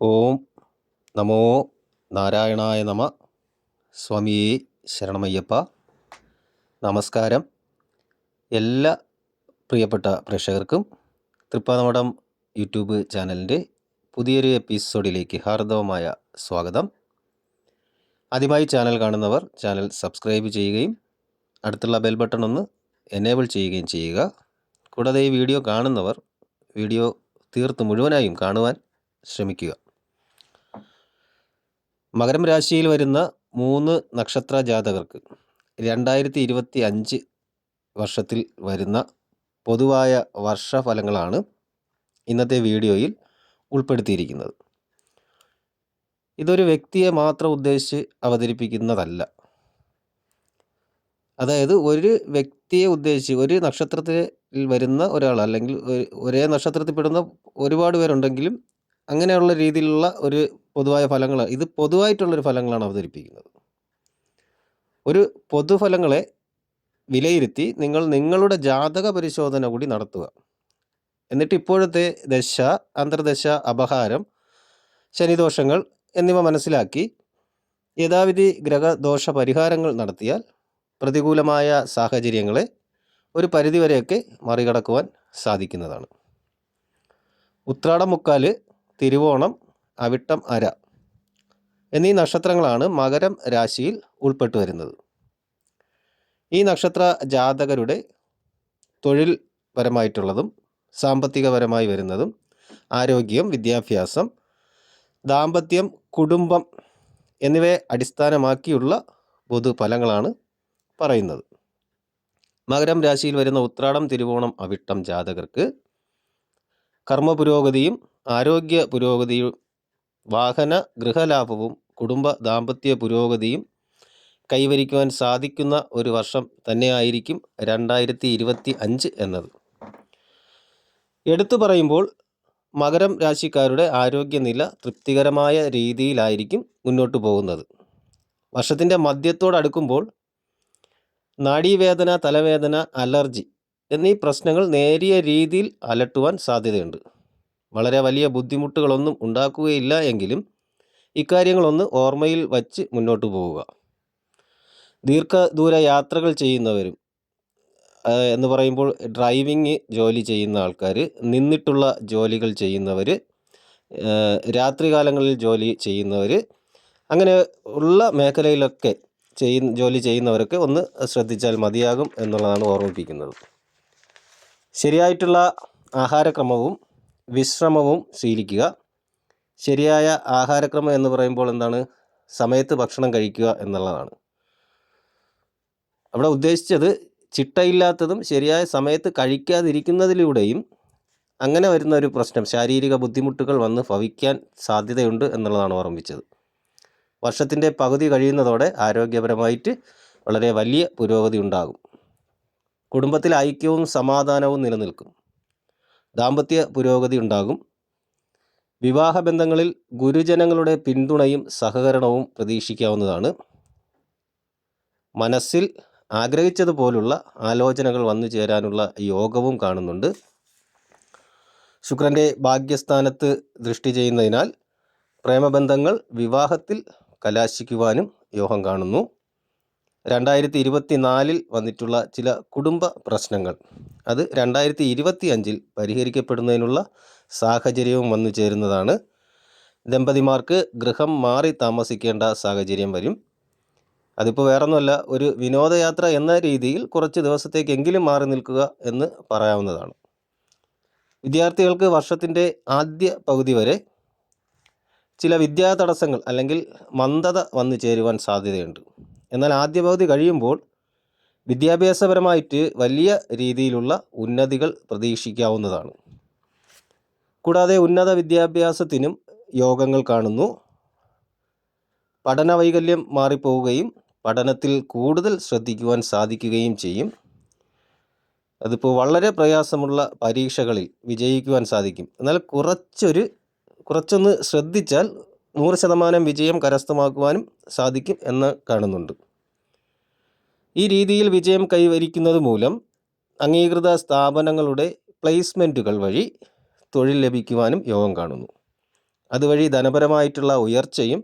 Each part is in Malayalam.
ഓം നമോ നാരായണായ നമ. സ്വാമിയേ ശരണമയ്യപ്പ. നമസ്കാരം. എല്ലാ പ്രിയപ്പെട്ട പ്രേക്ഷകർക്കും തൃപ്പാദമഠം യൂട്യൂബ് ചാനലിൻ്റെ പുതിയൊരു എപ്പിസോഡിലേക്ക് ഹാർദവമായ സ്വാഗതം. ആദ്യമായി ചാനൽ കാണുന്നവർ ചാനൽ സബ്സ്ക്രൈബ് ചെയ്യുകയും അടുത്തുള്ള ബെൽ ബട്ടൺ ഒന്ന് എനേബിൾ ചെയ്യുകയും ചെയ്യുക. കൂടാതെ ഈ വീഡിയോ കാണുന്നവർ വീഡിയോ തീർത്ത് മുഴുവനായും കാണുവാൻ ശ്രമിക്കുക. മകരം രാശിയിൽ വരുന്ന 3 നക്ഷത്ര ജാതകർക്ക് 2025 വർഷത്തിൽ വരുന്ന പൊതുവായ വർഷഫലങ്ങളാണ് ഇന്നത്തെ വീഡിയോയിൽ ഉൾപ്പെടുത്തിയിരിക്കുന്നത്. ഇതൊരു വ്യക്തിയെ മാത്രം ഉദ്ദേശിച്ച് അവതരിപ്പിക്കുന്നതല്ല. അതായത് ഒരു വ്യക്തിയെ ഉദ്ദേശിച്ച്, ഒരു നക്ഷത്രത്തിൽ വരുന്ന ഒരാൾ, അല്ലെങ്കിൽ ഒരേ നക്ഷത്രത്തിൽ പെടുന്ന ഒരുപാട് പേരുണ്ടെങ്കിലും അങ്ങനെയുള്ള രീതിയിലുള്ള ഒരു പൊതുവായ ഫലങ്ങൾ, ഇത് പൊതുവായിട്ടുള്ളൊരു ഫലങ്ങളാണ് അവതരിപ്പിക്കുന്നത്. ഒരു പൊതുഫലങ്ങളെ വിലയിരുത്തി നിങ്ങൾ നിങ്ങളുടെ ജാതക പരിശോധന കൂടി നടത്തുക. എന്നിട്ട് ഇപ്പോഴത്തെ ദശ, അന്തർദശ, അപഹാരം, ശനിദോഷങ്ങൾ എന്നിവ മനസ്സിലാക്കി യഥാവിധി ഗ്രഹദോഷ പരിഹാരങ്ങൾ നടത്തിയാൽ പ്രതികൂലമായ സാഹചര്യങ്ങളെ ഒരു പരിധിവരെയൊക്കെ മറികടക്കുവാൻ സാധിക്കുന്നതാണ്. ഉത്രാടം മുക്കാല്, തിരുവോണം, അവിട്ടം അര എന്നീ നക്ഷത്രങ്ങളാണ് മകരം രാശിയിൽ ഉൾപ്പെട്ടു വരുന്നത്. ഈ നക്ഷത്ര ജാതകരുടെ തൊഴിൽ പരമായിട്ടുള്ളതും സാമ്പത്തികപരമായി വരുന്നതും ആരോഗ്യം, വിദ്യാഭ്യാസം, ദാമ്പത്യം, കുടുംബം എന്നിവയെ അടിസ്ഥാനമാക്കിയുള്ള പൊതുഫലങ്ങളാണ് പറയുന്നത്. മകരം രാശിയിൽ വരുന്ന ഉത്രാടം, തിരുവോണം, അവിട്ടം ജാതകർക്ക് കർമ്മ പുരോഗതിയും ആരോഗ്യ പുരോഗതിയും വാഹന ഗൃഹലാഭവും കുടുംബ ദാമ്പത്യ പുരോഗതിയും കൈവരിക്കുവാൻ സാധിക്കുന്ന ഒരു വർഷം തന്നെയായിരിക്കും 2025 എന്നത്. എടുത്തു പറയുമ്പോൾ മകരം രാശിക്കാരുടെ ആരോഗ്യനില തൃപ്തികരമായ രീതിയിലായിരിക്കും മുന്നോട്ട് പോകുന്നത്. വർഷത്തിൻ്റെ മധ്യത്തോടടുക്കുമ്പോൾ നാഡീവേദന, തലവേദന, അലർജി എന്നീ പ്രശ്നങ്ങൾ നേരിയ രീതിയിൽ അലട്ടുവാൻ സാധ്യതയുണ്ട്. വളരെ വലിയ ബുദ്ധിമുട്ടുകളൊന്നും ഉണ്ടാക്കുകയില്ല എങ്കിലും ഇക്കാര്യങ്ങളൊന്ന് ഓർമ്മയിൽ വച്ച് മുന്നോട്ട് പോവുക. ദീർഘദൂര യാത്രകൾ ചെയ്യുന്നവരും എന്ന് പറയുമ്പോൾ ഡ്രൈവിംഗ് ജോലി ചെയ്യുന്ന ആൾക്കാർ, നിന്നിട്ടുള്ള ജോലികൾ ചെയ്യുന്നവർ, രാത്രികാലങ്ങളിൽ ജോലി ചെയ്യുന്നവർ, അങ്ങനെ ഉള്ള മേഖലയിലൊക്കെ ജോലി ചെയ്യുന്നവരൊക്കെ ഒന്ന് ശ്രദ്ധിച്ചാൽ മതിയാകും എന്നുള്ളതാണ് ഓർമ്മിപ്പിക്കുന്നത്. ശരിയായിട്ടുള്ള ആഹാരക്രമവും വിശ്രമവും ശീലിക്കുക. ശരിയായ ആഹാരക്രമം എന്ന് പറയുമ്പോൾ എന്താണ്? സമയത്ത് ഭക്ഷണം കഴിക്കുക എന്നുള്ളതാണ്. അവിടെ ഉദ്ദേശിച്ചത് ചിട്ടയില്ലാത്തതും ശരിയായ സമയത്ത് കഴിക്കാതിരിക്കുന്നതിലൂടെയും അങ്ങനെ വരുന്ന ഒരു പ്രശ്നം, ശാരീരിക ബുദ്ധിമുട്ടുകൾ വന്ന് ഭവിക്കാൻ സാധ്യതയുണ്ട് എന്നുള്ളതാണ് ഓർമ്മിച്ചത്. വർഷത്തിൻ്റെ പകുതി കഴിയുന്നതോടെ ആരോഗ്യപരമായിട്ട് വളരെ വലിയ പുരോഗതി ഉണ്ടാകും. കുടുംബത്തിൽ ഐക്യവും സമാധാനവും നിലനിൽക്കും. ദാമ്പത്യ പുരോഗതി ഉണ്ടാകും. വിവാഹബന്ധങ്ങളിൽ ഗുരുജനങ്ങളുടെ പിന്തുണയും സഹകരണവും പ്രതീക്ഷിക്കാവുന്നതാണ്. മനസ്സിൽ ആഗ്രഹിച്ചതുപോലുള്ള ആലോചനകൾ വന്നു ചേരാനുള്ള യോഗവും കാണുന്നുണ്ട്. ശുക്രൻ്റെ ഭാഗ്യസ്ഥാനത്ത് ദൃഷ്ടി ചെയ്യുന്നതിനാൽ പ്രേമബന്ധങ്ങൾ വിവാഹത്തിൽ കലാശിക്കുവാനും യോഗം കാണുന്നു. 2024 വന്നിട്ടുള്ള ചില കുടുംബ പ്രശ്നങ്ങൾ അത് 2025 പരിഹരിക്കപ്പെടുന്നതിനുള്ള സാഹചര്യവും വന്നു ചേരുന്നതാണ്. ദമ്പതിമാർക്ക് ഗൃഹം മാറി താമസിക്കേണ്ട സാഹചര്യം വരും. അതിപ്പോൾ വേറൊന്നുമല്ല, ഒരു വിനോദയാത്ര എന്ന രീതിയിൽ കുറച്ച് ദിവസത്തേക്കെങ്കിലും മാറി നിൽക്കുക എന്ന് പറയാവുന്നതാണ്. വിദ്യാർത്ഥികൾക്ക് വർഷത്തിൻ്റെ ആദ്യ പകുതി വരെ ചില വിദ്യാ തടസ്സങ്ങൾ അല്ലെങ്കിൽ മന്ദത വന്നു ചേരുവാൻ സാധ്യതയുണ്ട്. എന്നാൽ ആദ്യ പകുതി കഴിയുമ്പോൾ വിദ്യാഭ്യാസപരമായിട്ട് വലിയ രീതിയിലുള്ള ഉന്നതികൾ പ്രതീക്ഷിക്കാവുന്നതാണ്. കൂടാതെ ഉന്നത വിദ്യാഭ്യാസത്തിനും യോഗങ്ങൾ കാണുന്നു. പഠന വൈകല്യം മാറിപ്പോവുകയും പഠനത്തിൽ കൂടുതൽ ശ്രദ്ധിക്കുവാൻ സാധിക്കുകയും ചെയ്യും. അതിപ്പോൾ വളരെ പ്രയാസമുള്ള പരീക്ഷകളിൽ വിജയിക്കുവാൻ സാധിക്കും. എന്നാൽ കുറച്ചൊന്ന് ശ്രദ്ധിച്ചാൽ 100% വിജയം കരസ്ഥമാക്കുവാനും സാധിക്കും എന്ന് കാണുന്നുണ്ട്. ഈ രീതിയിൽ വിജയം കൈവരിക്കുന്നത് മൂലം അംഗീകൃത സ്ഥാപനങ്ങളുടെ പ്ലേസ്മെൻറ്റുകൾ വഴി തൊഴിൽ ലഭിക്കുവാനും യോഗം കാണുന്നു. അതുവഴി ധനപരമായിട്ടുള്ള ഉയർച്ചയും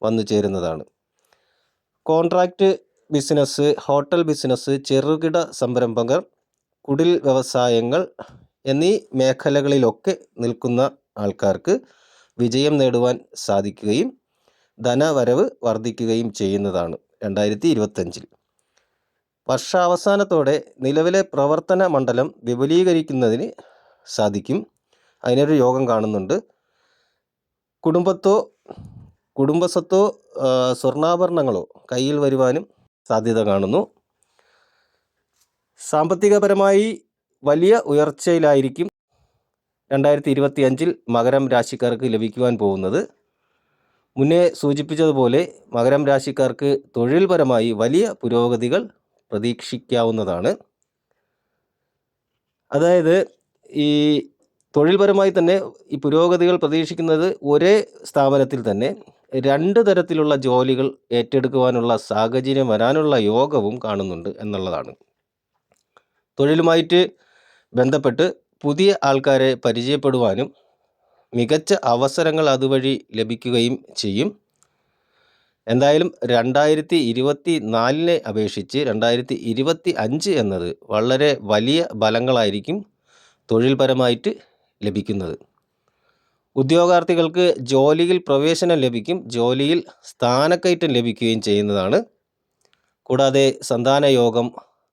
വന്നു ചേരുന്നതാണ്. കോൺട്രാക്റ്റ് ബിസിനസ്, ഹോട്ടൽ ബിസിനസ്, ചെറുകിട സംരംഭകർ, കുടിൽ വ്യവസായങ്ങൾ എന്നീ മേഖലകളിലൊക്കെ നിൽക്കുന്ന ആൾക്കാർക്ക് വിജയം നേടുവാൻ സാധിക്കുകയും ധനവരവ് വർദ്ധിക്കുകയും ചെയ്യുന്നതാണ് 2025. വർഷാവസാനത്തോടെ നിലവിലെ പ്രവർത്തന മണ്ഡലം വിപുലീകരിക്കുന്നതിന് സാധിക്കും. അതിനൊരു യോഗം കാണുന്നുണ്ട്. കുടുംബസ്വത്തോ സ്വർണ്ണാഭരണങ്ങളോ കയ്യിൽ വരുവാനും സാധ്യത കാണുന്നു. സാമ്പത്തികപരമായി വലിയ ഉയർച്ചയിലായിരിക്കും 2025 മകരം രാശിക്കാർക്ക് ലഭിക്കുവാൻ പോകുന്നത്. മുന്നേ സൂചിപ്പിച്ചതുപോലെ മകരം രാശിക്കാർക്ക് തൊഴിൽപരമായി വലിയ പുരോഗതികൾ പ്രതീക്ഷിക്കാവുന്നതാണ്. അതായത് ഈ തൊഴിൽപരമായി തന്നെ ഈ പുരോഗതികൾ പ്രതീക്ഷിക്കുന്നത് ഒരേ സ്ഥാപനത്തിൽ തന്നെ 2 തരത്തിലുള്ള ജോലികൾ ഏറ്റെടുക്കുവാനുള്ള സാഹചര്യം വരാനുള്ള യോഗവും കാണുന്നുണ്ട് എന്നുള്ളതാണ്. തൊഴിലുമായിട്ട് ബന്ധപ്പെട്ട് പുതിയ ആൾക്കാരെ പരിചയപ്പെടുവാനും മികച്ച അവസരങ്ങൾ അതുവഴി ലഭിക്കുകയും ചെയ്യും. എന്തായാലും 2024 അപേക്ഷിച്ച് 2025 എന്നത് വളരെ വലിയ ഫലങ്ങളായിരിക്കും തൊഴിൽപരമായിട്ട് ലഭിക്കുന്നത്. ഉദ്യോഗാർത്ഥികൾക്ക് ജോലിയിൽ പ്രവേശനം ലഭിക്കും, ജോലിയിൽ സ്ഥാനക്കയറ്റം ലഭിക്കുകയും ചെയ്യുന്നതാണ്. കൂടാതെ സന്താനയോഗം,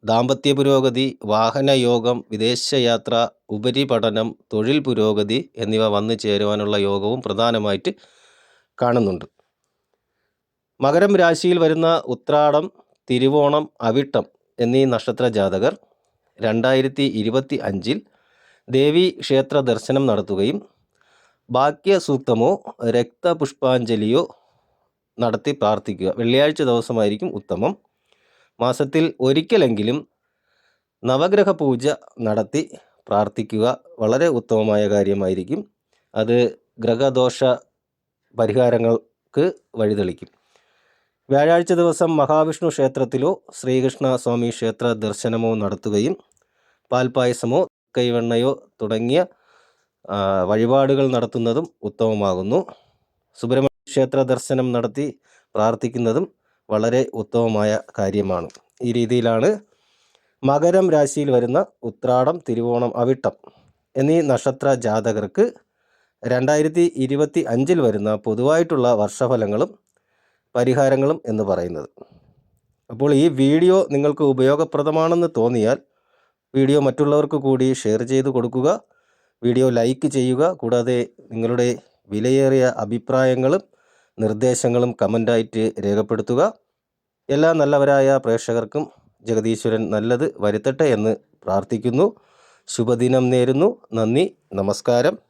ദാമ്പത്യ പുരോഗതി, വാഹനയോഗം, വിദേശയാത്ര, ഉപരിപഠനം, തൊഴിൽ പുരോഗതി എന്നിവ വന്നു ചേരുവാനുള്ള യോഗവും പ്രധാനമായിട്ട് കാണുന്നുണ്ട്. മകരം രാശിയിൽ വരുന്ന ഉത്രാടം, തിരുവോണം, അവിട്ടം എന്നീ നക്ഷത്ര ജാതകർ 2025 ദേവീ ക്ഷേത്ര ദർശനം നടത്തുകയും ഭാഗ്യസൂക്തമോ രക്തപുഷ്പാഞ്ജലിയോ നടത്തി പ്രാർത്ഥിക്കുക. വെള്ളിയാഴ്ച ദിവസമായിരിക്കും ഉത്തമം. മാസത്തിൽ ഒരിക്കലെങ്കിലും നവഗ്രഹ പൂജ നടത്തി പ്രാർത്ഥിക്കുക. വളരെ ഉത്തമമായ കാര്യമായിരിക്കും. അത് ഗ്രഹദോഷ പരിഹാരങ്ങൾക്ക് വഴിതെളിക്കും. വ്യാഴാഴ്ച ദിവസം മഹാവിഷ്ണു ക്ഷേത്രത്തിലോ ശ്രീകൃഷ്ണ സ്വാമി ക്ഷേത്ര ദർശനമോ നടത്തുകയും പാൽപ്പായസമോ കൈവെണ്ണയോ തുടങ്ങിയ വഴിപാടുകൾ നടത്തുന്നതും ഉത്തമമാകുന്നു. സുബ്രഹ്മണ്യ ക്ഷേത്ര ദർശനം നടത്തി പ്രാർത്ഥിക്കുന്നതും വളരെ ഉത്തമമായ കാര്യമാണ്. ഈ രീതിയിലാണ് മകരം രാശിയിൽ വരുന്ന ഉത്രാടം, തിരുവോണം, അവിട്ടം എന്നീ നക്ഷത്ര ജാതകർക്ക് 2025 വരുന്ന പൊതുവായിട്ടുള്ള വർഷഫലങ്ങളും പരിഹാരങ്ങളും എന്ന് പറയുന്നത്. അപ്പോൾ ഈ വീഡിയോ നിങ്ങൾക്ക് ഉപയോഗപ്രദമാണെന്ന് തോന്നിയാൽ വീഡിയോ മറ്റുള്ളവർക്ക് കൂടി ഷെയർ ചെയ്ത് കൊടുക്കുക. വീഡിയോ ലൈക്ക് ചെയ്യുക. കൂടാതെ നിങ്ങളുടെ വിലയേറിയ അഭിപ്രായങ്ങളും നിർദ്ദേശങ്ങളും കമൻ്റായിട്ട് രേഖപ്പെടുത്തുക. എല്ലാ നല്ലവരായ പ്രേക്ഷകർക്കും ജഗദീശ്വരൻ നല്ലത് വരുത്തട്ടെ എന്ന് പ്രാർത്ഥിക്കുന്നു. ശുഭദിനം നേരുന്നു. നന്ദി, നമസ്കാരം.